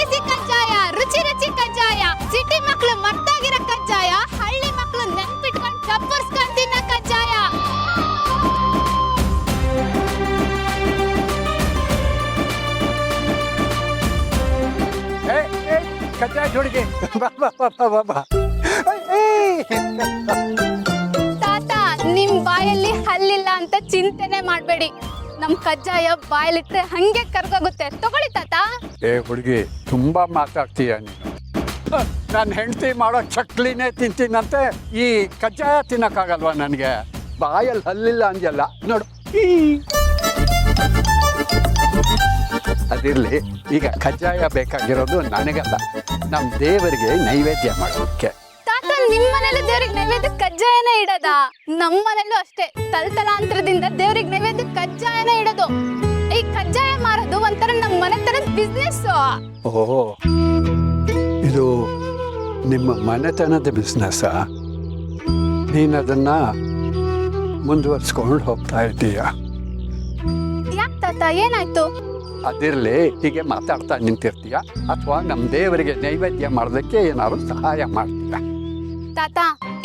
ಬಿಸಿ ಕಜ್ಜಾಯ, ರುಚಿ ರುಚಿ ಕಜ್ಜಾಯ, ಸಿಟಿ ಮಕ್ಳು ಮರ್ತಾಗಿರೋ ಕಜ್ಜಾಯ, ಹಳ್ಳಿ ಮಕ್ಳು ನೆನ್ಪಿಟ್ಕೊಂಡು ಚಪ್ಪರ್ಸ್ಕೊಂಡ್ ತಿನ್ನೋ ಕಜ್ಜಾಯ. ಕಜ್ಜಾಯ ಜೋಡಿಗೆ ತಾತ, ನಿಮ್ ಬಾಯಲ್ಲಿ ಹಲ್ಲಿಲ್ಲ ಅಂತ ಚಿಂತೆನೆ ಮಾಡ್ಬೇಡಿ. ನಮ್ ಕಜ್ಜಾಯ ಬಾಯಲ್ಲಿಟ್ರೆ ಹಂಗೆ ಕರ್ಗೋಗುತ್ತೆ. ತಗೊಳ್ಳಿ ತಾತ. ಹುಡುಗಿ ತುಂಬಾ ಮಾತಾಡ್ತೀಯ ನೀನು. ನಾನು ಹೆಂಡತಿ ಮಾಡೋ ಚಕ್ಲಿನೇ ತಿಂತೀನಂತೆ ಈ ಕಜ್ಜಾಯ ತಿನ್ನಕ್ಕಾಗಲ್ವಾ ನನಗೆ? ಬಾಯಲ್ಲಿ ಹಲ್ಲಿಲ್ಲ ಅಂದ್ಯಲ್ಲ ನೋಡು. ಅದಿರ್ಲಿ, ಈಗ ಕಜ್ಜಾಯ ಬೇಕಾಗಿರೋದು ನನಗಲ್ಲ, ನಮ್ಮ ದೇವರಿಗೆ ನೈವೇದ್ಯ ಮಾಡೋದಕ್ಕೆ. ತಾತ, ನಿಮ್ ಮನೇಲಿ ದೇವ್ರಿಗೆ ನೈವೇದ್ಯ ಕಜ್ಜಾಯನ ಇಡೋದ? ನಮ್ಮ ಮನೇಲೂ ಅಷ್ಟೇ, ತಲತಲಾಂತರದಿಂದ ದೇವ್ರಿಗೆ ನೈವೇದ್ಯ ಕಜ್ಜಾಯನ ಇಡೋದು. ಈ ಕಜ್ಜಾಯ ಮಾರೋದು ಒಂಥರ ನಮ್ಮ ಮನೆ ತರದ ಬಿಸ್ನೆಸ್. ಓಹೋ, ಇದು ನಿಮ್ಮ ಮನೆತನದ ಬಿಸ್ನೆಸ್ಸಾ? ನೀನದನ್ನ ಮುಂದುವರ್ಸ್ಕೊಂಡು ಹೋಗ್ತಾ ಇದ್ದೀಯ? ಯಾಕೆ ತಾತ, ಏನಾಯ್ತು? ಅದಿರ್ಲಿ, ಹೀಗೆ ಮಾತಾಡ್ತಾ ನಿಂತಿರ್ತೀಯ ಅಥವಾ ನಮ್ಮ ದೇವರಿಗೆ ನೈವೇದ್ಯ ಮಾಡೋದಕ್ಕೆ ಏನಾದ್ರು ಸಹಾಯ ಮಾಡ್ತೀಯ? ತಾತ,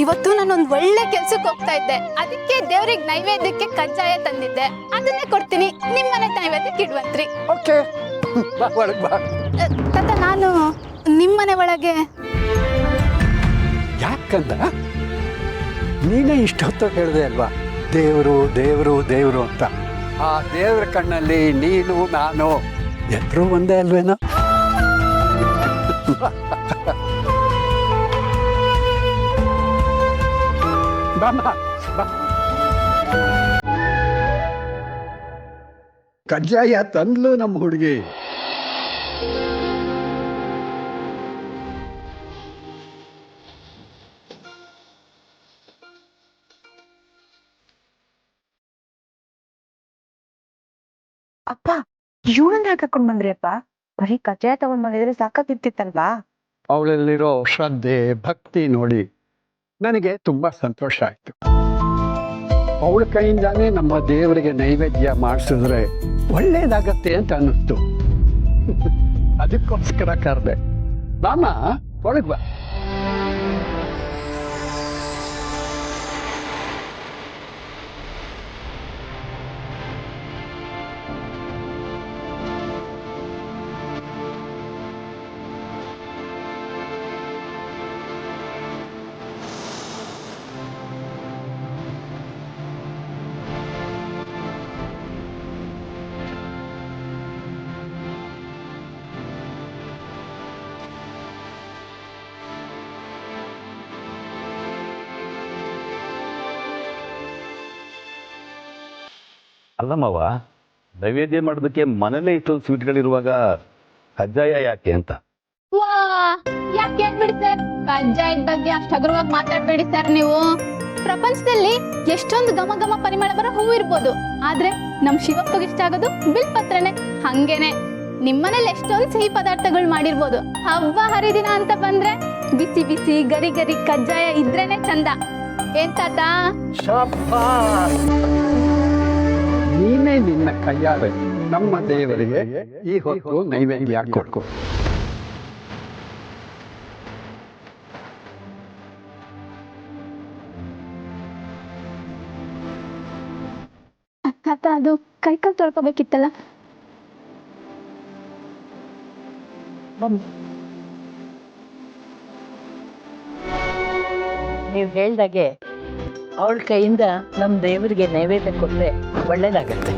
ಇವತ್ತು ನಾನೊಂದ್ ಒಳ್ಳೆ ಕೆಲ್ಸಕ್ಕೆ ಹೋಗ್ತಾ ಇದ್ದೆ, ಅದಕ್ಕೆ ದೇವ್ರಿಗೆ ನೈವೇದ್ಯಕ್ಕೆ ಕಜ್ಜಾಯ ತಂದಿದ್ದೆ. ಅದನ್ನೇ ಕೊಡ್ತೀನಿ, ನಿಮ್ ಮನೆ ನೈವೇದ್ಯಕ್ಕೆ ಇಡ್ವಂತ್ರಿ. ಓಕೆ, ಬಾ ಒಳಗೆ ಬಾ. ತಾತ, ನಾನು ನಿಮ್ ಮನೆ ಒಳಗೆ ಯಾಕಂದ ನೀನೇ ಇಷ್ಟೊತ್ತು ಹೇಳಿದೆ ಅಲ್ವಾ, ದೇವರು ದೇವರು ದೇವರು ಅಂತ. ಆ ದೇವ್ರ ಕಣ್ಣಲ್ಲಿ ನೀನು ನಾನು ಎಲ್ರೂ ಒಂದೇ ಅಲ್ವೇನೋ? ಬಾಮ ಬಾ. ಕಜ್ಜಾಯ ತಂದ್ಲು ನಮ್ಮ ಹುಡುಗಿ. ಅಪ್ಪ, ಇವಳನ್ನ ಯಾಕೆ ಹಾಕೊಂಡ್ ಬಂದ್ರಿ ಅಪ್ಪ? ಬರೀ ಕಜ್ಜಾಯ ತಗೊಂಡ್ ಬಂದಿದ್ರೆ ಸಾಕಾಗಿರ್ತಿತ್ತಲ್ವಾ? ಅವಳಲ್ಲಿರೋ ಶ್ರದ್ಧೆ ಭಕ್ತಿ ನೋಡಿ ನನಗೆ ತುಂಬಾ ಸಂತೋಷ ಆಯ್ತು. ಅವಳ ಕೈಯಿಂದಾನೇ ನಮ್ಮ ದೇವರಿಗೆ ನೈವೇದ್ಯ ಮಾಡಿಸಿದ್ರೆ ಒಳ್ಳೇದಾಗತ್ತೆ ಅಂತ ಅನ್ನಿಸ್ತು. ಅದಕ್ಕೋಸ್ಕರ ಕರೆದೆ. ಬಾಮ ಒಳಗ್ ಬಾ. ಅಲ್ಲಮ್ಮವ್ವ, ನೈವೇದ್ಯ ಮಾಡೋದಕ್ಕೆ ಮನೇಲೇ ಇಷ್ಟೊಂದು ಸ್ವೀಟ್ಗಳಿರುವಾಗ ಕಜ್ಜಾಯ ಯಾಕೆ ಅಂತ? ಯಾಕೆ ಬಿಡಿ ಸರ್, ಕಜ್ಜಾಯದ ಬಗ್ಗೆ ಅಷ್ಟು ಹಗುರವಾಗಿ ಮಾತಾಡ್ಬೇಡಿ ಸರ್ ನೀವು. ಪ್ರಪಂಚದಲ್ಲಿ ಎಷ್ಟೊಂದು ಘಮ ಘಮ ಪರಿಮಳ ಬರೋ ಹೂವು ಇರ್ಬೋದು, ಆದ್ರೆ ನಮ್ ಶಿವಪ್ಪಗೆ ಇಷ್ಟ ಆಗೋದು ಬಿಲ್ಪತ್ರನೆ. ಹಂಗೇನೆ ನಿಮ್ಮನೇಲಿ ಎಷ್ಟೊಂದು ಸಿಹಿ ಪದಾರ್ಥಗಳು ಮಾಡಿರ್ಬೋದು, ಹಬ್ಬ ಹರಿದಿನ ಅಂತ ಬಂದ್ರೆ ಬಿಸಿ ಬಿಸಿ ಗರಿ ಗರಿ ಕಜ್ಜಾಯ ಇದ್ರೇನೆ ಚಂದ. ಏನ್ ತಾತ? ನೀನೇ ನಿನ್ನ ಕೈಯಾರೆ ನಮ್ಮ ದೇವರಿಗೆ ಈ ಹೊತ್ತು ನೈವೇದ್ಯ ಕೊಡ್ಕೊ. ತಾತ, ಅದು ಕೈಕಾಲು ತೊಳ್ಕೊಬೇಕಿತ್ತಲ್ಲ. ನೀವು ಹೇಳ್ದಾಗೆ ಅವಳ ಕೈಯಿಂದ ನಮ್ಮ ದೇವರಿಗೆ ನೈವೇದ್ಯ ಕೊಟ್ಟರೆ ಒಳ್ಳೇದಾಗತ್ತೆ.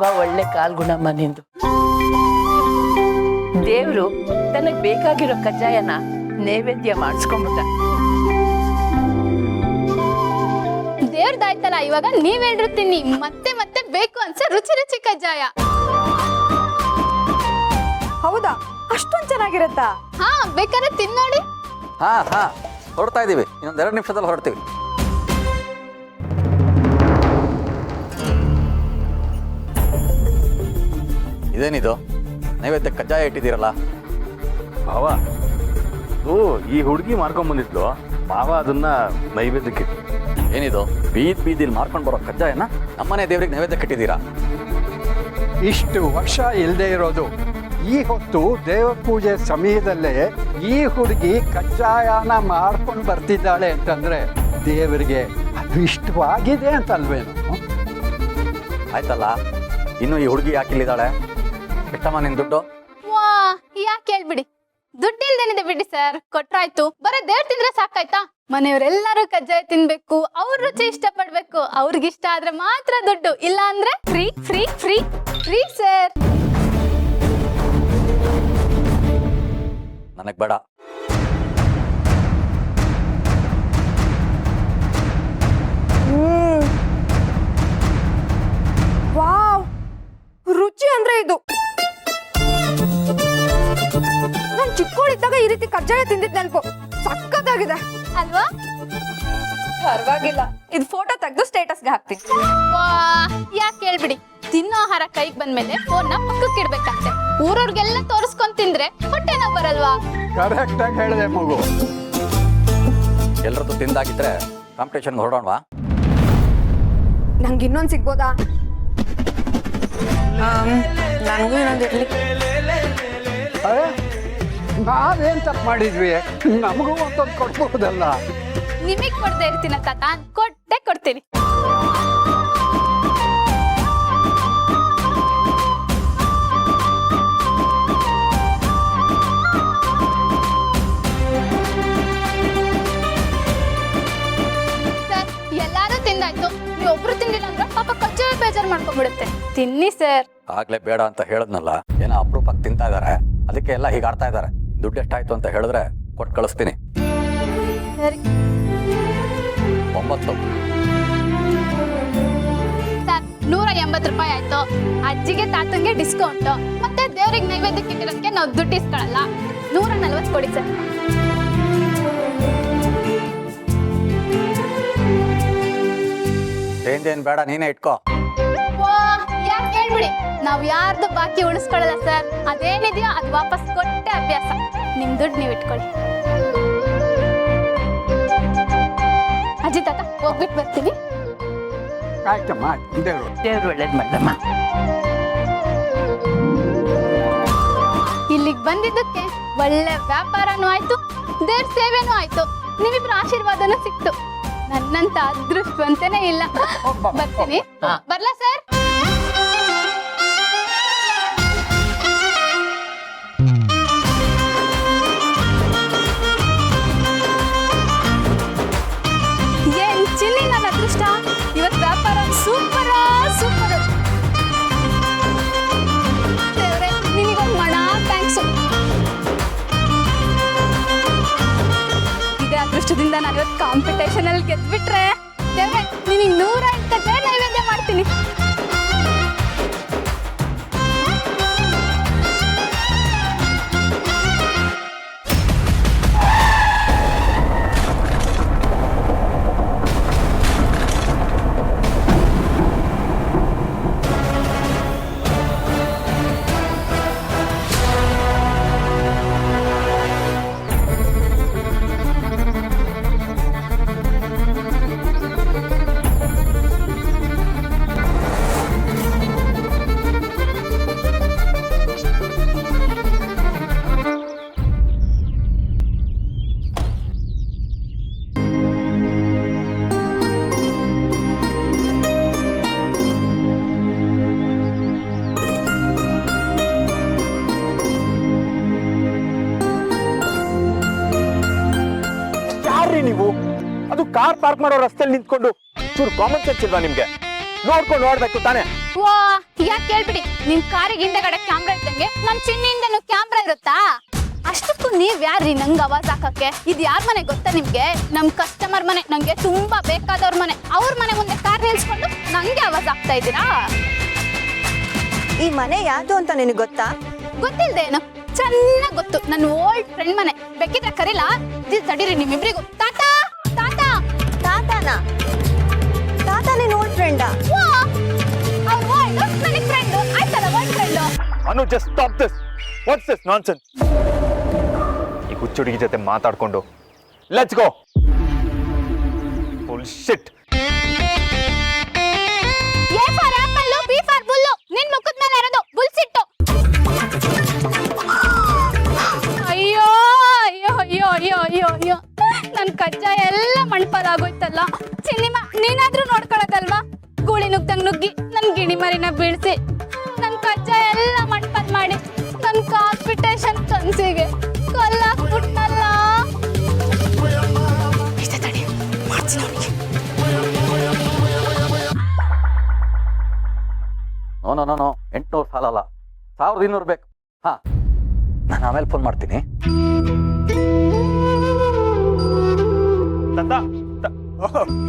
ತುಂಬಾ ಒಳ್ಳೆ ಕಾಲ್ಗುಣಮ್ಮ ನಿಂದು. ದೇವ್ರು ತನಗ್ ಬೇಕಾಗಿರೋ ಕಜ್ಜಾಯನ ನೈವೇದ್ಯ ಮಾಡಿಸ್ಕೊಂಡ್ಬಿಟ್ಟ. ದೇವ್ರದಾಯ್ತಲ್ಲ, ಇವಾಗ ನೀವ್ ಹೇಳಿರ್ತೀನಿ ಮತ್ತೆ ಮತ್ತೆ ಬೇಕು ಅನ್ಸ ರುಚಿ ರುಚಿ ಕಜ್ಜಾಯ. ಹೌದಾ? ಅಷ್ಟೊಂದ್ ಚೆನ್ನಾಗಿರತ್ತಾ? ಹಾ, ಬೇಕಾದ್ರೆ ತಿನ್ನೋಡಿ. ಹಾ ಹೊರಡ್ತಾ ಇದೀವಿ, ಇನ್ನೊಂದ್ 2 ನಿಮಿಷದಲ್ಲಿ ಹೊರಡ್ತೀವಿ. ಇದೇನಿದು ನೈವೇದ್ಯ ಕಜ್ಜಾಯ ಇಟ್ಟಿದ್ದೀರಲ್ಲ? ಮಾವ, ಅದು ಈ ಹುಡುಗಿ ಮಾರ್ಕೊಂಡ್ ಬಂದಿದ್ಲು, ಮಾವ ಅದನ್ನ ನೈವೇದ್ಯಕ್ಕೆ. ಏನಿದು ಬೀದಿಲಿ ಮಾರ್ಕೊಂಡು ಬರೋ ಕಜ್ಜಾಯನ ನಮ್ಮನೆ ದೇವ್ರಿಗೆ ನೈವೇದ್ಯ ಕಟ್ಟಿದ್ದೀರಾ? ಇಷ್ಟು ವರ್ಷ ಇಲ್ಲದೆ ಇರೋದು ಈ ಹೊತ್ತು ದೇವ ಪೂಜೆ ಸಮಯದಲ್ಲೇ ಈ ಹುಡುಗಿ ಕಜ್ಜಾಯನ ಮಾಡ್ಕೊಂಡು ಬರ್ತಿದ್ದಾಳೆ ಅಂತಂದ್ರೆ ದೇವರಿಗೆ ಅದು ಇಷ್ಟವಾಗಿದೆ ಅಂತ ಅಲ್ವೇನು? ಆಯ್ತಲ್ಲ, ಇನ್ನು ಈ ಹುಡುಗಿ ಯಾಕಿಲ್ಲಿದ್ದಾಳೆ? ಎಷ್ಟಮ್ಮ ನಿನ್ ದುಡ್ಡು? ವಾ, ಯಾಕೆ ಹೇಳ್ಬಿಡಿ, ದುಡ್ಡಿಲ್ದೇನಿದೆ ಬಿಡಿ ಸರ್, ಕೊಟ್ರಾಯ್ತು. ಬರೀ ದೇವ್ರ ತಿಂದ್ರೆ ಸಾಕಾಯ್ತಾ? ಮನೆಯವರೆಲ್ಲರೂ ಕಜ್ಜಾಯ ತಿನ್ಬೇಕು, ಅವ್ರ ರುಚಿ ಇಷ್ಟ ಪಡ್ಬೇಕು, ಅವ್ರಿಗಿಷ್ಟ ಆದ್ರೆ ಮಾತ್ರ ದುಡ್ಡು, ಇಲ್ಲ ಅಂದ್ರೆ free free free free sir. ನನಗ್ ಬೇಡ. ವಾವ್, ರುಚಿ ಅಂದ್ರೆ ಇದು. ನಾನ್ ಚಿಕ್ಕವಳಿದ್ದಾಗ ಈ ರೀತಿ ಕಜ್ಜಾಯ ತಿಂದಿದ್ ನೆನಪು. ಸಕ್ಕತ್ತಾಗಿದೆ ಅಲ್ವಾ? ಪರವಾಗಿಲ್ಲ, ಇದು ಫೋಟೋ ತೆಗೆದು ಸ್ಟೇಟಸ್ಗೆ ಹಾಕ್ತೀನಿ. ವಾ, ಯಾಕೆ ಹೇಳ್ಬಿಡಿ, ತಿನ್ನೋ ಆಹಾರ ಕೈಗೆ ಬಂದ್ಮೇಲೆ ಫೋನ್ನ ಪಕ್ಕಕ್ಕೆ ಇಡ್ಬೇಕಂತೆ. ಊರವ್ರಿಗೆಲ್ಲ ತೋರಿಸ್ಕೊಂಡ್ ತಿಂದ್ರೆ ಹೊಟ್ಟೆ ನೋವು ಬರಲ್ವಾ? ಕರೆಕ್ಟ್ ಆಗಿ ಹೇಳಿದೆ ಮಗು. ಎಲ್ರದ್ದು ತಿಂದಾಗಿದ್ರೆ ಕಾಂಪಿಟೇಷನ್ಗೆ ಹೊರಡೋಣವಾ? ನಂಗೆ ಇನ್ನೊಂದು ಸಿಗ್ಬೋದಾ? ನನಗೂ ಇನ್ನೊಂದು ಇರ್ಲಿ. ನಾವೇನ್ ತಪ್ಪು ಮಾಡಿದ್ವಿ? ನಮಗೂ ಒಂದೊಂದು ಕೊಡ್ಬಹುದಲ್ಲ. ನಿಮಗ್ ಕೊಡದೆ ಇರ್ತೀನ ತಾತ, ಕೊಟ್ಟೆ ಕೊಡ್ತೀನಿ. ಸರ್, ಎಲ್ಲಾರು ತಿಂದಾಯ್ತು, ನೀವು ಒಬ್ರು ತಿಂದಿಲ್ಲ ಅಂದ್ರೆ ಪಾಪ ಕಜ್ಜಾಯ ಬೇಜಾರ್ ಮಾಡ್ಕೊಂಡ್ಬಿಡುತ್ತೆ. ತಿನ್ನಿ ಸರ್. ಆಗ್ಲೇ ಬೇಡ ಅಂತ ಹೇಳದ್ನಲ್ಲ, ಏನೋ ಅಪರೂಪಕ್ಕೆ ತಿಂತಾ ಇದಾರೆ, ಅದಕ್ಕೆ ಎಲ್ಲ ಹೀಗೆ ಆಡ್ತಾ ಇದಾರೆ. ದುಡ್ಡು ಎಷ್ಟಾಯ್ತು ಅಂತ ಹೇಳಿದ್ರೆ ಕೊಟ್ಟು ಕಳಿಸ್ತೀನಿ. ಸರಿ 9. ಸರ್, 180 ರೂಪಾಯಿ ಆಯ್ತು. ಅಜ್ಜಿಗೆ ತಾತಂಗೆ ಡಿಸ್ಕೌಂಟ್, ಮತ್ತೆ ದೇವ್ರಿಗೆ ನೈವೇದ್ಯಕ್ಕೆ ಇಟ್ಟಿರೋದಕ್ಕೆ ನಾವು ದುಡ್ಡು ಇಸ್ಕೊಳಲ್ಲ. 140 ಕೊಡಿ ಸರ್. ಏನ್ ಬೇಡ, ನೀನೇ ಇಟ್ಕೋ. ವಾ, ಯಾಕೆ ಹೇಳ್ಬಿಡಿ, ನಾವ್ ಯಾರ್ದು ಬಾಕಿ ಉಳಿಸ್ಕೊಳ್ಳಲ್ಲ ಸರ್. ಅದೇನಿದೆಯೋ ಅದು ವಾಪಸ್ ಕೊಟ್ಟೆ ಅಭ್ಯಾಸ. ನಿಮ್ ದುಡ್ಡು ನೀವು ಇಟ್ಕೊಳ್ಳಿ. ಅಜ್ಜಿ ತಾತ, ಹೋಗ್ಬಿಟ್ಟು ಬರ್ತೀವಿ. ಆಯ್ತಮ್ಮ, ದೇವರು. ದೇವ್ರು ಒಳ್ಳೇದ್ ಮಾಡಮ್ಮ. ಇಲ್ಲಿಗೆ ಬಂದಿದ್ದಕ್ಕೆ ಒಳ್ಳೆ ವ್ಯಾಪಾರನೂ ಆಯ್ತು, ದೇವ್ರ ಸೇವೆನೂ ಆಯ್ತು, ನಿಮ್ಮಿಬ್ರ ಆಶೀರ್ವಾದನೂ ಸಿಕ್ತು. ನನ್ನಂತ ಅದೃಷ್ಟವಂತನೇ ಇಲ್ಲ. ಬರ್ತೀನಿ. ಹಾ. ಬರ್ಲಾ ಸರ್? ಏನ್ ಚಿನ್ನಿ, ನನ್ನ ಅದೃಷ್ಟ ಇವತ್ತು ವ್ಯಾಪಾರ ಸೂಪರ್ ಸೂಪರ್. ದೇವ್ರೆ, ನಿನಗೊಂದು ಮಣ ಥ್ಯಾಂಕ್ಸು. ಇದೇ ಅದೃಷ್ಟದಿಂದ ನಾನು ಇವತ್ತು ಕಾಂಪಿಟೇಷನ್ ಅಲ್ಲಿ ಗೆದ್ಬಿಟ್ರೆ ದೇವ್ರೆ, ನಿನಗೆ 108 ಕಜ್ಜಾಯ ನೈವೇದ್ಯ ಮಾಡ್ತೀನಿ. ನೀವು ಅದು ಕಾರ್ ಪಾರ್ಕ್ ಮಾಡೋ ರಸ್ತೆಯಲ್ಲಿ ನಿಂತ್ಕೊಂಡು ಚೂರು ಕಾಮನ್ ಸೆನ್ಸ್ ಇಲ್ವಾ ನಿಮ್ಗೆ? ನೋಡ್ಕೊಂಡು ನೋಡ್ಬೇಕು ತಾನೇ. ವಾ ಯಾಕೆ ಕೇಳ್ಬಿಡಿ, ನಿನ್ ಕಾರಿಗೆ ಹಿಂದೆಗಡೆ ಕ್ಯಾಮ್ರಾ ಇದ್ದಂಗೆ ನನ್ ಚಿನ್ನಿಂದನು ಕ್ಯಾಮ್ರಾ ಇರುತ್ತಾ? ಅಷ್ಟಕ್ಕೂ ನೀವ್ ಯಾರ್ರಿ ನಂಗ್ ಅವಾಜ್ ಹಾಕಕ್ಕೆ? ಇದ್ ಯಾರ್ ಮನೆ ಗೊತ್ತಾ ನಿಮ್ಗೆ? ನಮ್ ಕಸ್ಟಮರ್ ಮನೆ, ನಂಗೆ ತುಂಬಾ ಬೇಕಾದವ್ರ ಮನೆ. ಅವ್ರ ಮನೆ ಮುಂದೆ ಕಾರ್ ನಿಲ್ಸ್ಕೊಂಡು ನಂಗೆ ಅವಾಜ್ ಆಗ್ತಾ ಇದ್ದೀರಾ? ಈ ಮನೆ ಯಾವ್ದು ಅಂತ ನಿನಗೆ ಗೊತ್ತಾ? ಗೊತ್ತಿಲ್ದೇನು? ಚೆನ್ನಾಗ್ ಗೊತ್ತು, ನನ್ನ ಓಲ್ಡ್ ಫ್ರೆಂಡ್ ಮನೆ. ಬೇಕಿದ್ರೆ ಕರೀಲಾ? ತಡೀರಿ ನಿಮ್ಮಿಬ್ರಿಗೂ. ತಾತಾ ತಾತಾ ತಾತಾನ? ತಾತ ನೀನ್ ಓಲ್ಡ್ ಫ್ರೆಂಡಾ? ಅವ್ರ ಓಲ್ಡ್ ನನಗ್ ಫ್ರೆಂಡ್ ಆಯ್ತಲ್ಲ, old friend. Anu just stop this. What's this nonsense? ಈ ಹುಚ್ಚು ಹುಡುಗಿ ಜೊತೆ ಮಾತಾಡ್ಕೊಂಡು let's go. Bullshit. A for apple, B for bull. ನಿನ್ ಮುಖದ ಮೇಲೆ ಇರೋದು ಬುಲ್ಸಿಟ್ಟು. ಅಯ್ಯೋ ಅಯ್ಯೋ ಅಯ್ಯೋ ಅಯ್ಯೋ ಅಯ್ಯೋ ಅಯ್ಯೋ, ನನ್ ಕಜ್ಜಾಯ ಎಲ್ಲ ಮಣ್ಪಾಲಾಗೋಯ್ತಲ್ಲ. ಸಿನಿಮಾ ನೀನಾದ್ರೂ ನೋಡ್ಕೊಳದಲ್ವಾ? ಗೂಳಿ ನುಗ್ದಂಗ್ ನುಗ್ಗಿ ನನ್ ಗಿಣಿ ಮರಿನ ಬೀಳ್ಸಿ ನನ್ ಕಜ್ಜಾಯ ಎಲ್ಲ ಮಣ್ಪಾಲ್ ಮಾಡಿ ನನ್ ಕಾನ್ಸ್ಪಿಟೇಷನ್ ಕನ್ಸಿಗೆ ಕಲ್ಲಾಕ್ಬಿಟ್ನಲ್ಲ. ನೋ 800 ಸಾಲಲ್ಲ, 1200 ಬೇಕು. ಹಾ, ನಾನು ಆಮೇಲೆ ಫೋನ್ ಮಾಡ್ತೀನಿ.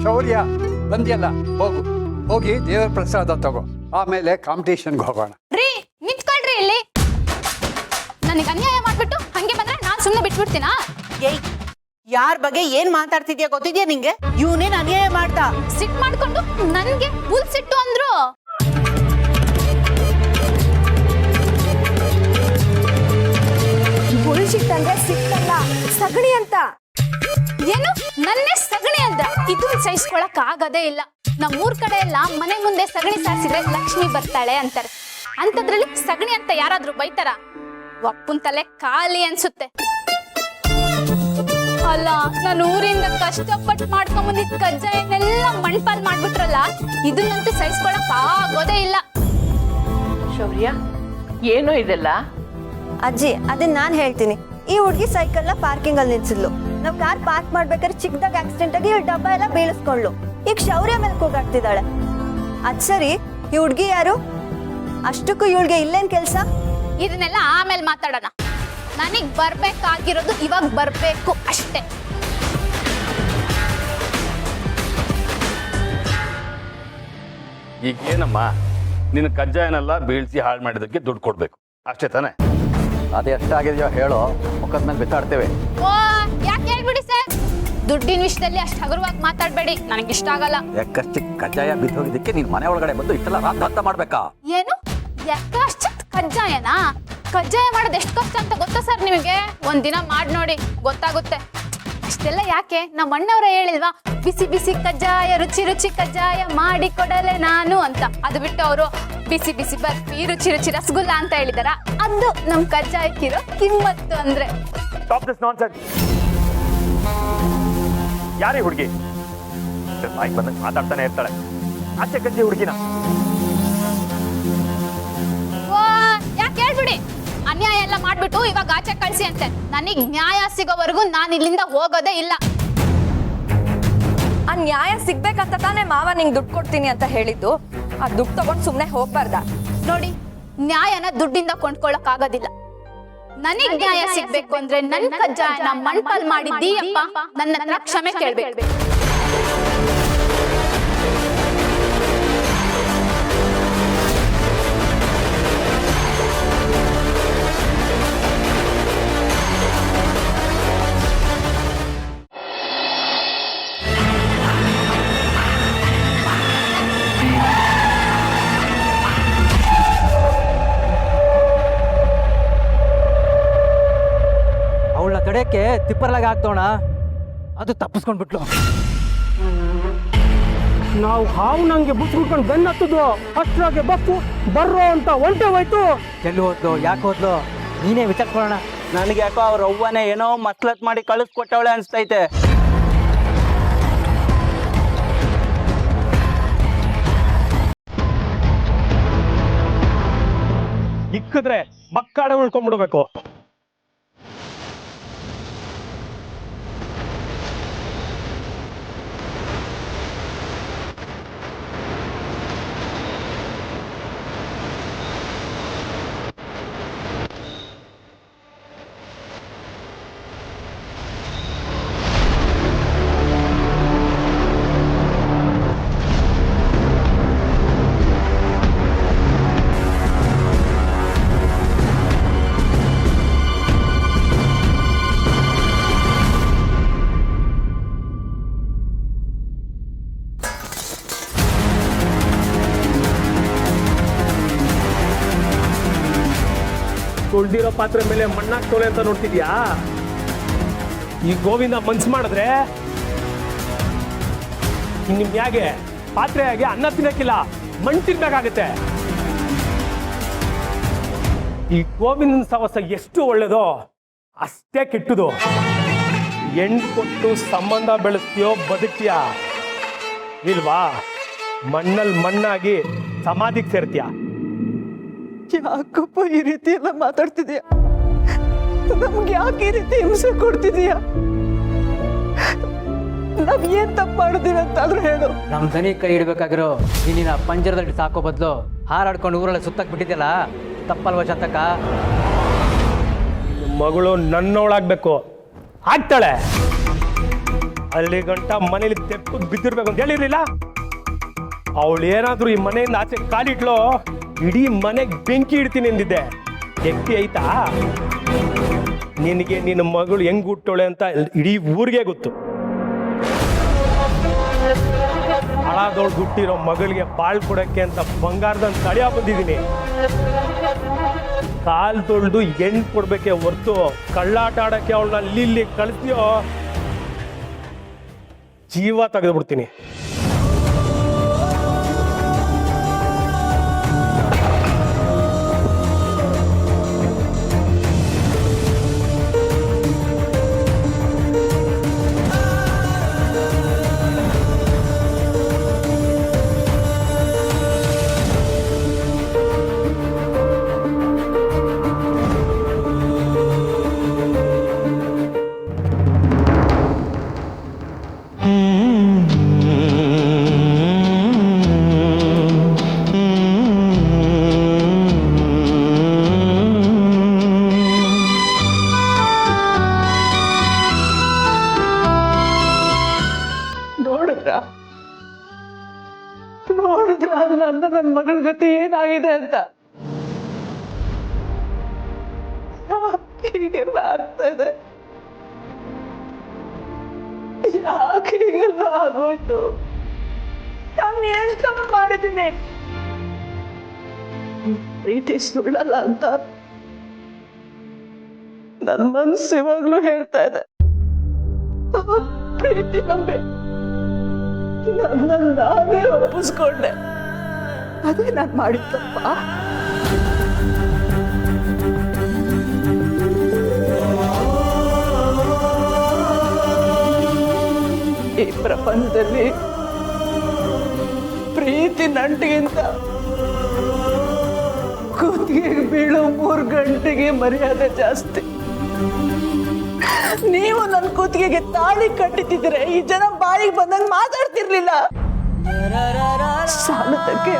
ಶೌರ್ಯ ಬಂದ್ಯಲ್ಲ, ಹೋಗಿ ದೇವರ ಪ್ರಸಾದ ತಗೋ, ಆಮೇಲೆ ಕಾಂಪಿಟೇಷನ್ಗೆ ಹೋಗೋಣ. ರೀ ನಿಂತ್ಕೊಳ್ರಿ ಇಲ್ಲಿ. ನನಗೆ ಅನ್ಯಾಯ ಮಾಡ್ಬಿಟ್ಟು ಹಂಗೆ ಬಂದ್ರೆ ನಾನ್ ಸುಮ್ಮನೆ ಬಿಟ್ಬಿಡ್ತೀನಾ? ಏಯ್, ಯಾರ ಬಗ್ಗೆ ಏನ್ ಮಾತಾಡ್ತಿದ್ಯಾ ಗೊತ್ತಿದ್ಯಾ ನಿಂಗೆ? ಇವನೇನ್ ಅನ್ಯಾಯ ಮಾಡ್ತಾ? ಸಿಟ್ ಮಾಡ್ಕೊಂಡು ನನ್ಗೆ ಬುಲ್ ಸಿಟ್ಟು ಅಂದ್ರು. ಬುಲ್ಶಿಟ್ ಅಂದ್ರೆ ಸಿಟ್ಟಲ್ಲ, ಸಗಣಿ ಅಂತ. ಏನು ನನ್ನೇ ಸಗಣಿ ಅಂದ? ಇದನ್ನ ಸಹಿಸ್ಕೊಳಕ್ ಆಗದೇ ಇಲ್ಲ. ನಮ್ಮೂರ್ ಕಡೆ ಎಲ್ಲ ಮನೆ ಮುಂದೆ ಸಗಣಿ ಸಾರಿಸಿದ್ರೆ ಲಕ್ಷ್ಮಿ ಬರ್ತಾಳೆ ಅಂತಾರೆ. ಅಂತದ್ರಲ್ಲಿ ಸಗಣಿ ಅಂತ ಯಾರಾದ್ರೂ ಬೈತಾರ? ಒಪ್ಪನ್ ತಲೆ ಖಾಲಿ ಅನ್ಸುತ್ತೆ. ಅಲ್ಲ, ನಾನು ಊರಿಂದ ಕಷ್ಟಪಟ್ಟು ಮಾಡ್ಕೊಂಡ್ ಬಂದಿದ್ ಕಜ್ಜಾಯನ್ನೆಲ್ಲ ಮಣ್ಪಾಲ್ ಮಾಡ್ಬಿಟ್ರಲ್ಲ, ಇದನ್ನಂತೂ ಸಹಿಸ್ಕೊಳಕ್ ಆಗೋದೇ ಇಲ್ಲ. ಶೌರ್ಯ, ಏನೋ ಇದೆಲ್ಲ? ಅಜ್ಜಿ, ಅದನ್ನ ನಾನ್ ಹೇಳ್ತೀನಿ. ಈ ಹುಡ್ಗಿ ಸೈಕಲ್ ನ ಪಾರ್ಕಿಂಗ್ ಅಲ್ಲಿ ನಿಲ್ಸಿದ್ಲು. ನಾವ್ ಕಾರ್ ಪಾರ್ಕ್ ಮಾಡ್ಬೇಕಾದ್ರೆ ಚಿಕ್ಕದಾಗ ಆಕ್ಸಿಡೆಂಟ್ ಆಗಿ ಇವ್ಳ ಡಬ್ಬ ಎಲ್ಲ ಬೀಳಿಸ್ಕೊಂಡ್ಲು. ಈಗ ಶೌರ್ಯ ಮೇಲೆ ಕೂಗಾಡ್ತಿದ್ದಾಳೆ. ಅದ್ ಸರಿ, ಈ ಹುಡ್ಗಿ ಯಾರು? ಅಷ್ಟಕ್ಕೂ ಇವಳಿಗೆ ಇಲ್ಲೇನ್ ಕೆಲ್ಸ? ಇದನ್ನೆಲ್ಲ ಆಮೇಲೆ ಮಾತಾಡೋಣ. ನನಗ್ ಬರ್ಬೇಕಾಗಿರೋದು ಇವಾಗ ಬರ್ಬೇಕು ಅಷ್ಟೇ. ಈಗ ಏನಮ್ಮ, ನಿನ್ನ ಕಜ್ಜಾಯನೆಲ್ಲ ಬೀಳ್ಸಿ ಹಾಳು ಮಾಡಿದಕ್ಕೆ ದುಡ್ಡು ಕೊಡ್ಬೇಕು ಅಷ್ಟೇ ತಾನೆ? ಅದೇ ಎಷ್ಟಾಗಿದೆಯೋ ಹೇಳೋ, ಮುಖದ ಮೇಲೆ ಬಿಸಾಡ್ತೇವೆ. ಓ ಯಾಕೆ ಹೇಳ್ಬಿಡಿ ಸರ್, ದುಡ್ಡಿನ ವಿಷಯದಲ್ಲಿ ಅಷ್ಟು ಹಗುರವಾಗಿ ಮಾತಾಡ್ಬೇಡಿ, ನನಗಿಷ್ಟ ಆಗಲ್ಲ. ಯಾಕಷ್ಟು ಕಜ್ಜಾಯ ಬಿದ್ದೋಗಿದ್ದಕ್ಕೆ ನೀನ್ ಮನೆ ಒಳಗಡೆ ಬಂದು ಇಷ್ಟೆಲ್ಲ ರಾತ ಮಾಡ್ಬೇಕಾ? ಏನು ಯಾಕಷ್ಟು ಕಜ್ಜಾಯನಾ? ಕಜ್ಜಾಯ ಮಾಡೋದು ಎಷ್ಟು ಕಷ್ಟ ಅಂತ ಗೊತ್ತಾ ಸರ್ ನಿಮಗೆ? ಒಂದಿನ ಮಾಡಿ ನೋಡಿ ಗೊತ್ತಾಗುತ್ತೆ. ಅಷ್ಟೆಲ್ಲ ಯಾಕೆ? ನಮ್ಮ ಅಣ್ಣವ್ರ ಹೇಳಿಲ್ವಾ, ಬಿಸಿ ಬಿಸಿ ಕಜ್ಜಾಯ, ರುಚಿ ರುಚಿ ಕಜ್ಜಾಯ ಮಾಡಿ ಕೊಡಲೆ ನಾನು ಅಂತ. ಅದು ಬಿಟ್ಟು ಅವರು ಬಿಸಿ ಬಿಸಿ ಬರ್ಫಿ, ರುಚಿ ರುಚಿ ರಸಗುಲ್ಲ ಅಂತ ಹೇಳಿದಾರ. ಅದು ನಮ್ ಕಜ್ಜಾಯಕ್ಕಿರೋ ಕಿಮ್ಮತ್ತು ಅಂದ್ರೆ. Stop this nonsense. ಯಾರೇ ಹುಡುಗಿ? ಬಾಯಿಗೆ ಬಂದಂಗೆ ಮಾತಾಡ್ತಾನೆ ಇರ್ತಾಳೆ. ಆಚೆ ಕಜ್ಜಿ ಹುಡುಗಿನ. ಓ ಯಾಕೆ ಹೇಳ್ಬಿಡಿ, ಅನ್ಯಾಯ ಎಲ್ಲ ಮಾಡ್ಬಿಟ್ಟು ಇವಾಗ ಆಚೆ ಕಳ್ಸಿ ಅಂತೆ. ನನಗ್ ನ್ಯಾಯ ಸಿಗೋವರೆಗೂ ನಾನು ಇಲ್ಲಿಂದ ಹೋಗೋದೇ ಇಲ್ಲ. ಆ ನ್ಯಾಯ ಸಿಗ್ಬೇಕಂತ ತಾನೇ ಮಾವ ನಿಂಗೆ ದುಡ್ಡು ಕೊಡ್ತೀನಿ ಅಂತ ಹೇಳಿದ್ದು. ಆ ದುಡ್ಡು ತಗೊಂಡು ಸುಮ್ನೆ ಹೋಗ್ಬಾರ್ದ? ನೋಡಿ, ನ್ಯಾಯನ ದುಡ್ಡಿಂದ ಕೊಂಡ್ಕೊಳಕ್ ಆಗೋದಿಲ್ಲ. ನನಗ್ ನ್ಯಾಯ ಸಿಗ್ಬೇಕು ಅಂದ್ರೆ ನನ್ ಕಜ್ಜಾಯನ ಮಣ್ಪಾಲ್ ಮಾಡಿದ್ದೀಯಪ್ಪ, ನನ್ನ ಹತ್ರ ಕ್ಷಮೆ ಕೇಳ್ಬೇಕು. ಅವಳ ತಡೆಯಕ್ಕೆ ತಿಪ್ಪರ್ಲಾಗ ಹಾಕ್ತೋಣ, ಅದು ತಪ್ಪಿಸ್ಕೊಂಡ್ಬಿಟ್ಲು. ನಾವು ಹಾವು ನಂಗೆ ಬುಸ್ ಬಿಟ್ಕೊಂಡು ಬೆನ್ನ ಹತ್ತದ್ವು. ಅಷ್ಟ್ರಾಗೆ ಬಸ್ಸು ಬರ್ರೋ ಅಂತ ಒಂಟೆ ಹೋಯ್ತು. ಎಲ್ಲಿ ಹೋದ್ಲು, ಯಾಕೆ ಹೋದ್ಲು, ನೀನೇ ವಿಚಾರಿಸ್ಕೊಳ್ಳೋಣ. ನನಗೆ ಯಾಕೋ ಅವ್ರ ಅವ್ವನೇ ಏನೋ ಮಸ್ಲತ್ ಮಾಡಿ ಕಳಿಸ್ಕೊಟ್ಟವಳೆ ಅನ್ಸ್ತೈತೆ. ಇಕ್ಕಿದ್ರೆ ಮಕ್ಕಾಡೆ ಉಳ್ಕೊಂಡ್ಬಿಡ್ಬೇಕು. ತೊಳ್ದಿರೋ ಪಾತ್ರೆ ಮೇಲೆ ಮಣ್ಣಾಕ್ತೋಳೆ ಅಂತ ನೋಡ್ತಿದ್ಯಾ? ಈ ಗೋವಿಂದ ಮನ್ಸು ಮಾಡಿದ್ರೆ ನಿಮ್ ಯಾಗೆ ಪಾತ್ರೆಯಾಗೆ ಅನ್ನ ತಿನ್ನಕ್ಕಿಲ್ಲ, ಮಣ್ಣು ತಿನ್ಬೇಕಾಗತ್ತೆ. ಈ ಗೋವಿಂದನ ಸವಸ ಎಷ್ಟು ಒಳ್ಳೇದೋ ಅಷ್ಟೇ ಕೆಟ್ಟದು. ಹೆಣ್ಣು ಕೊಟ್ಟು ಸಂಬಂಧ ಬೆಳೆಸ್ತೀಯೋ ಬದುಕ್ತೀಯಾ ಇಲ್ವಾ? ಮಣ್ಣಲ್ಲಿ ಮಣ್ಣಾಗಿ ಸಮಾಧಿಗೆ ಸೇರ್ತೀಯ. ಯಾಕಪ್ಪ ಈ ರೀತಿ ಎಲ್ಲ ಮಾತಾಡ್ತಿದ್ಯಾ? ನಮ್ಗೆ ಯಾಕೆ ಈ ರೀತಿ ಹಿಂಸೆ ಕೊಡ್ತಿದೀಯ? ನಾವ್ ಏನ್ ತಪ್ಪು ಮಾಡಿದೀವಿ ಅಂತಾದ್ರೂ ಹೇಳು. ನಮ್ ದನಿ ಕೈ ಹಿಡ್ಬೇಕಾಗಿರೋ ನಿನ್ನ ಪಂಜರದಲ್ಲಿ ಸಾಕೋ ಬದಲು ಹಾರಾಡ್ಕೊಂಡು ಊರಲ್ಲಿ ಸುತ್ತಕ್ ಬಿಟ್ಟಿದ್ಯಲ್ಲ, ತಪ್ಪಲ್ವ ಶಾಂತಕ್ಕ? ಮಗಳು ನನ್ನವಳಾಗ್ಬೇಕು, ಆಗ್ತಾಳೆ. ಅಲ್ಲಿ ಗಂಟ ಮನೇಲಿ ತೆಪ್ಪಗ್ ಬಿದ್ದಿರ್ಬೇಕು ಅಂತ ಹೇಳಿರ್ಲಿಲ್ಲ. ಅವಳು ಏನಾದ್ರೂ ಈ ಮನೆಯಿಂದ ಆಚೆ ಕಾಲಿಟ್ಲೋ ಇಡೀ ಮನೆಗೆ ಬೆಂಕಿ ಇಡ್ತೀನಿ ಎಂದಿದ್ದೆ. ಎತ್ತಿ ಆಯ್ತಾ? ನಿನಗೆ ನಿನ್ನ ಮಗಳು ಹೆಂಗ್ ಹುಟ್ಟೋಳೆ ಅಂತ ಇಡೀ ಊರಿಗೆ ಗೊತ್ತು. ಹಳಾದವಳು ಹುಟ್ಟಿರೋ ಮಗಳಿಗೆ ಬಾಳ್ ಕೊಡಕ್ಕೆ ಅಂತ ಬಂಗಾರದಂತ ತಳಿಯ ಬಂದಿದ್ದೀನಿ. ಕಾಲ್ ತೊಳ್ದು ಹೆಣ್ಣು ಕೊಡ್ಬೇಕೆ ಹೊರ್ತು ಕಳ್ಳಾಟ ಆಡಕ್ಕೆ ಅವಳನ್ನ ಅಲ್ಲಿ ಇಲ್ಲಿ ಕಳಿಸ್ತೀಯೋ ಜೀವ ತೆಗೆದು ಬಿಡ್ತೀನಿ. ನೋಡಿದ್ರ ನನ್ನ ಮಗಳ ಗತಿ ಏನಾಗಿದೆ ಅಂತ. ಹೀಗೆಲ್ಲ ಆಗ್ತಾ ಇದೆ, ಯಾಕೆ ಹೀಗೆಲ್ಲ ಆಗೋಯ್ತು? ನಾನು ಏನ್ ತಪ್ಪು ಮಾಡಿದ್ದೀನಿ? ಪ್ರೀತಿ ಸುಳ್ಳಲ್ಲ ಅಂತ ನನ್ನ ಮನ್ಸು ಇವಾಗ್ಲೂ ಹೇಳ್ತಾ ಇದೆ. ಪ್ರೀತಿ ನಂಬೆ ನನ್ನ ನಾನೇ ಒಪ್ಪಿಸ್ಕೊಂಡೆ. ಅದೇ ನಾನು ಮಾಡಿದ್ದಪ್ಪ. ಈ ಪ್ರಪಂಚದಲ್ಲಿ ಪ್ರೀತಿ ನಂಟಿಗಿಂತ ಕೂತಿಗೆ ಬೀಳೋ 3 ಗಂಟೆಗೆ ಮರ್ಯಾದೆ ಜಾಸ್ತಿ. ನೀವು ನನ್ನ ಕೂತಿಗೆಗೆ ತಾಳಿ ಕಟ್ಟಿದ್ರೆ ಈ ಜನ ಬಾಯಿಗೆ ಬಂದಂಗೆ ಮಾತಾಡ್ತಿರ್ಲಿಲ್ಲ. ಸಾಲದಕ್ಕೆ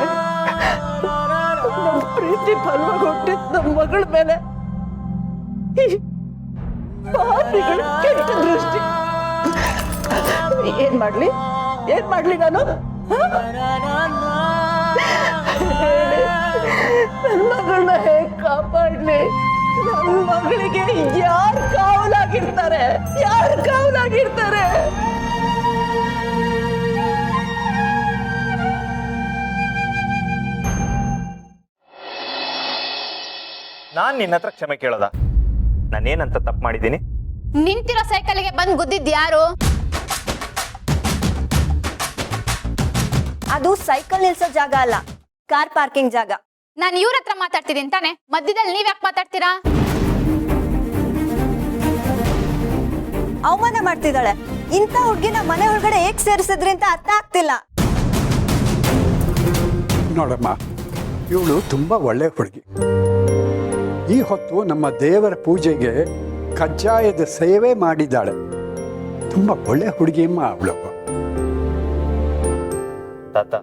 ನಮ್ಮ ಪ್ರೀತಿ ಫಲವಾಗಿಟ್ಟಿದ್ ನಮ್ಮ ಮಗಳ ಮೇಲೆ ಪಾಪಿಗಳ ಕೆಟ್ಟ ದೃಷ್ಟಿ. ಏನ್ ಮಾಡ್ಲಿ ನಾನು? ನನ್ನ ಮಗಳನ್ನ ಹೇಗ್ ಕಾಪಾಡ್ಲಿ? ನನ್ನ ಮಗಳಿಗೆ ಯಾರು ಕಾವಲಾಗಿರ್ತಾರೆ? ನಾನ್ ನಿನ್ನ ಹತ್ರ ಕ್ಷಮೆ ಕೇಳೋದ? ನಾನೇನಂತ ತಪ್ಪು ಮಾಡಿದ್ದೀನಿ? ನಿಂತಿರೋ ಸೈಕಲ್ಗೆ ಬಂದ್ ಗುದ್ದಿದ್ ಯಾರು? ಅದು ಸೈಕಲ್ ನಿಲ್ಸೋ ಜಾಗ ಅಲ್ಲ, ಕಾರ್ ಪಾರ್ಕಿಂಗ್ ಜಾಗ. ನಾನು ಇವ್ರ ಹತ್ರ ಮಾತಾಡ್ತಿದ್ದೀನಿ ತಾನೆ, ಮಧ್ಯದಲ್ಲಿ ನೀವ್ ಯಾಕೆ ಮಾತಾಡ್ತೀರಾ? ಅವಮಾನ ಮಾಡ್ತಿದ್ದಾಳೆ. ಇಂಥ ಹುಡ್ಗಿನ ಮನೆ ಒಳಗಡೆ ಹೇಗ್ ಸೇರಿಸಿದ್ರಿ ಅಂತ ಅರ್ಥ ಆಗ್ತಿಲ್ಲ. ನೋಡಮ್ಮ, ಇವಳು ತುಂಬ ಒಳ್ಳೆ ಹುಡುಗಿ. ಈ ಹೊತ್ತು ನಮ್ಮ ದೇವರ ಪೂಜೆಗೆ ಕಜ್ಜಾಯದ ಸೇವೆ ಮಾಡಿದ್ದಾಳೆ. ತುಂಬ ಒಳ್ಳೆ ಹುಡುಗಿಯಮ್ಮ ಅವಳು. ತಾತ,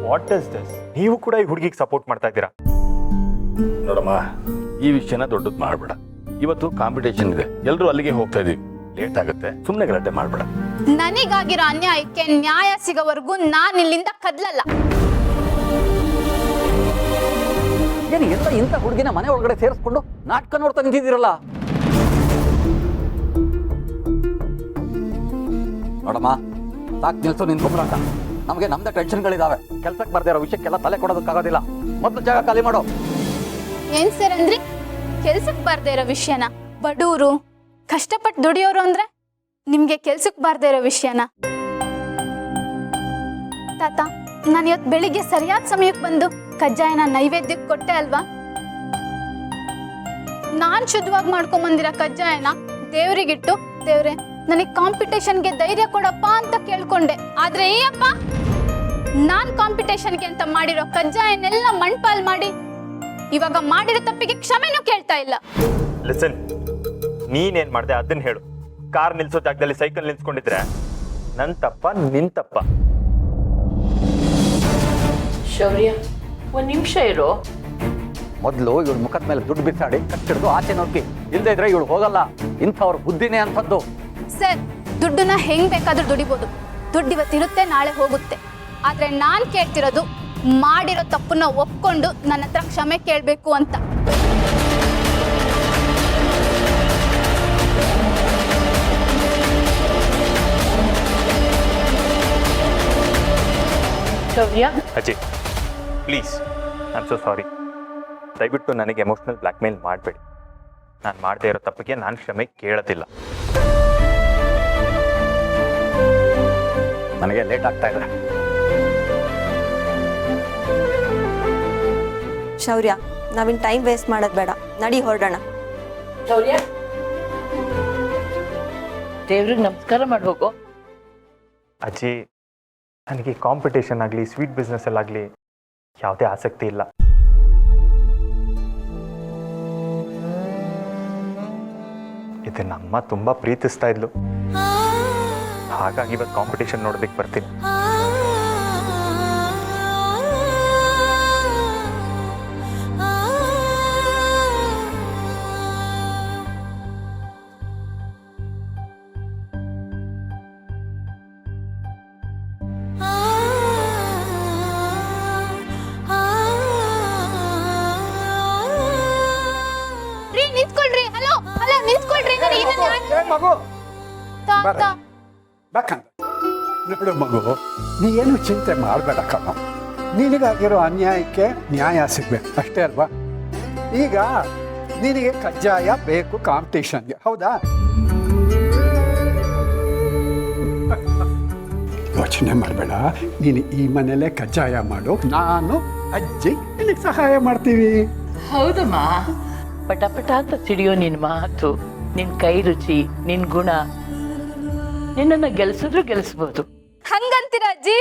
ವಾಟ್ ಇಸ್ ದಿಸ್? ನೀವು ಕೂಡ ಈ ಹುಡುಗಿಗೆ ಸಪೋರ್ಟ್ ಮಾಡ್ತಾ ಇದ್ದೀರಾ? ನೋಡಮ್ಮ, ಈ ವಿಷಯನ ದೊಡ್ಡದು ಮಾಡಬೇಡ. ಇವತ್ತು ಕಾಂಪಿಟೇಷನ್ ಇದೆ, ಎಲ್ಲರೂ ಅಲ್ಲಿಗೆ ಹೋಗ್ತಾ ಇದೀವಿ, ಲೇಟ್ ಆಗುತ್ತೆ. ಸುಮ್ಮನೆ ಗಲಾಟೆ ಮಾಡಬೇಡ. ನನಗಾಗಿರೋ ಅನ್ಯಾಯಕ್ಕೆ ನ್ಯಾಯ ಸಿಗೋವರೆಗೂ ನಾನು ಇಲ್ಲಿಂದ ಕದ್ಲಲ್ಲ. ಏನು ಇಂಥ ಹುಡುಗಿನ ಮನೆ ಒಳಗಡೆ ಸೇರಿಸ್ಕೊಂಡು ನಾಟಕ ನೋಡ್ತಾ ನಿಂತಿದ್ದೀರಲ್ಲ? ನೋಡಮ್ಮ, ಸಾಕು ನಿಲ್ಸು ನಿನ್ ಗೊಬ್ಬರಾಟ. ನಮಗೆ ನಮ್ದೇ ಟೆನ್ಷನ್ಗಳಿದಾವೆ. ಕೆಲ್ಸಕ್ಕೆ ಬರ್ದೇ ಇರೋ ವಿಷಯಕ್ಕೆಲ್ಲ ತಲೆ ಕೊಡೋದಕ್ಕಾಗೋದಿಲ್ಲ. ಮೊದಲು ಜಾಗ ಖಾಲಿ ಮಾಡೋ. ಏನ್ ಸರ್ ಅಂದ್ರಿ? ಕೆಲ್ಸಕ್ಕೆ ಬಾರ್ದೇ ಇರೋ ವಿಷಯನ, ಬಡವರು ಕಷ್ಟಪಟ್ಟು ದುಡಿಯೋರು ಅಂದ್ರೆ ನಿಮ್ಗೆ ಕೆಲ್ಸಕ್ಕೆ ಬಾರ್ದೇ ಇರೋ ವಿಷಯನ? ತಾತ, ನಾನು ಇವತ್ತು ಬೆಳಿಗ್ಗೆ ಸರಿಯಾದ ಸಮಯಕ್ಕೆ ಬಂದು ಕಜ್ಜಾಯನ ನೈವೇದ್ಯಕ್ಕೆ ಕೊಟ್ಟೆ ಅಲ್ವಾ? ನಾನ್ ಶುದ್ಧವಾಗಿ ಮಾಡ್ಕೊಂಬಂದಿರೋ ಕಜ್ಜಾಯನ ದೇವರಿಗಿಟ್ಟು, ದೇವ್ರೆ ನನಗೆ ಕಾಂಪಿಟೇಷನ್ಗೆ ಧೈರ್ಯ ಕೊಡಪ್ಪ ಅಂತ ಕೇಳ್ಕೊಂಡೆ. ಆದ್ರೆ ಈ ಅಪ್ಪ ನಾನ್ ಕಾಂಪಿಟೇಷನ್ಗೆ ಅಂತ ಮಾಡಿರೋ ಕಜ್ಜಾಯನೆಲ್ಲ ಮಣ್ಪಾಲ್ ಮಾಡಿ ಇವಾಗ ಮಾಡಿರೋ ತಪ್ಪಿಗೆ ಕ್ಷಮೆನೂ ಕೇಳ್ತಾ ಇಲ್ಲ. ಲಿಸನ್, ನೀನೇನ್ ಮಾಡ್ದೆ ಅದನ್ನ ಹೇಳು. ಕಾರ್ ನಿಲ್ಸೋ ಜಾಗದಲ್ಲಿ ಸೈಕಲ್ ನಿಲ್ಸ್ಕೊಂಡಿದ್ರೆ ನನ್ ತಪ್ಪ ನಿನ್ ತಪ್ಪ? ಶೌರ್ಯ, ಒಂದ್ ನಿಮಿಷ ಇರೋ. ಮೊದಲು ಇವಳು ಮುಖದ ಮೇಲೆ ದುಡ್ಡು ಬಿಸಾಡಿ ಕಚ್ಚಿಡ್ದು ಆಚೆ ನೋಡ್ಕಿ. ಇಲ್ದೇ ಇದ್ರೆ ಇವಳು ಹೋಗಲ್ಲ. ಇಂಥವ್ರ ಬುದ್ಧಿನೇ ಅಂಥದ್ದು. ಸರ್, ದುಡ್ಡನ್ನ ಹೆಂಗ್ ಬೇಕಾದ್ರೂ ದುಡಿಬೋದು. ದುಡ್ಡು ಇವತ್ತಿರುತ್ತೆ, ನಾಳೆ ಹೋಗುತ್ತೆ. ಆದ್ರೆ ನಾನ್ ಕೇಳ್ತಿರೋದು ಮಾಡಿರೋ ತಪ್ಪನ್ನ ಒಪ್ಕೊಂಡು ನನ್ನ ಹತ್ರ ಕ್ಷಮೆ ಕೇಳ್ಬೇಕು ಅಂತ. ಶೌರ್ಯ, ಅಜ್ಜಿ please, I am so sorry. ದಯವಿಟ್ಟು ನನಗೆ ಎಮೋಷನಲ್ ಬ್ಲ್ಯಾಕ್ ಮೇಲ್ ಮಾಡಬೇಡಿ. ನಾನು ಮಾಡದೇ ಇರೋ ತಪ್ಪಿಗೆ ನಾನು ಕ್ಷಮೆ ಕೇಳೋದಿಲ್ಲ. ನನಗೆ ಲೇಟ್ ಆಗ್ತಾ ಇದೆ. ಶೌರ್ಯ, ನಾವಿನ್ ಟೈಮ್ ವೇಸ್ಟ್ ಮಾಡೋದು ಬೇಡ, ನಡಿ ಹೊರಡೋಣ. ಶೌರ್ಯ, ದೇವ್ರಿಗೆ ನಮಸ್ಕಾರ ಮಾಡಿ ಹೋಗೋ. ಅಜ್ಜಿ, ನನಗೆ ಕಾಂಪಿಟೇಷನ್ ಆಗಲಿ ಸ್ವೀಟ್ ಬಿಸ್ನೆಸ್ಸಲ್ಲಾಗಲಿ ಯಾವುದೇ ಆಸಕ್ತಿ ಇಲ್ಲ. ಇದನ್ನ ಅಮ್ಮ ತುಂಬ ಪ್ರೀತಿಸ್ತಾ ಇದ್ಲು. ಹಾಗಾಗಿ ಇವತ್ತು ಕಾಂಪಿಟೇಷನ್ ನೋಡೋದಕ್ಕೆ ಬರ್ತೀನಿ. ನಿಂತ್ಕೊಳ್ರಿ. ಹಲೋ ಹಲೋ, ನಿಂತ್ಕೊಳ್ರಿ. ಮಗು ತಾತ, ಬೇಕಂತ ನೋಡು ಮಗು, ನೀ ಏನು ಚಿಂತೆ ಮಾಡಬೇಡ ಕಣ. ನಿನಗಾಗಿರೋ ಅನ್ಯಾಯಕ್ಕೆ ನ್ಯಾಯ ಸಿಗ್ಬೇಕು ಅಷ್ಟೇ ಅಲ್ವಾ? ಈಗ ನಿನಗೆ ಕಜ್ಜಾಯ ಬೇಕು ಕಾಂಪಿಟೇಷನ್ಗೆ, ಹೌದಾ? ಯೋಚನೆ ಮಾಡಬೇಡ. ನೀನು ಈ ಮನೇಲೆ ಕಜ್ಜಾಯ ಮಾಡು, ನಾನು ಅಜ್ಜಿ ನಿನಗೆ ಸಹಾಯ ಮಾಡ್ತೀವಿ. ಹೌದಮ್ಮ, ಪಟ ಪಟ ಅಂತ ಸಿಡಿಯೋ ನಿನ್ ಮಾತು, ನಿನ್ ಕೈ ರುಚಿ, ನಿನ್ ಗುಣ ನಿನ್ನನ್ನು ಗೆಲ್ಸಿದ್ರು ಗೆಲ್ಸ್ಬೋದು. ಹಂಗಂತೀರ ಅಜ್ಜಿ?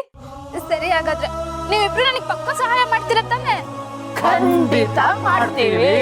ಸರಿ, ಹಾಗಾದ್ರೆ ನೀವಿಬ್ರು ನನಗೆ ಪಕ್ಕ ಸಹಾಯ ಮಾಡ್ತೀರ ತಾನೆ? ಖಂಡಿತ ಮಾಡ್ತೀವಿ.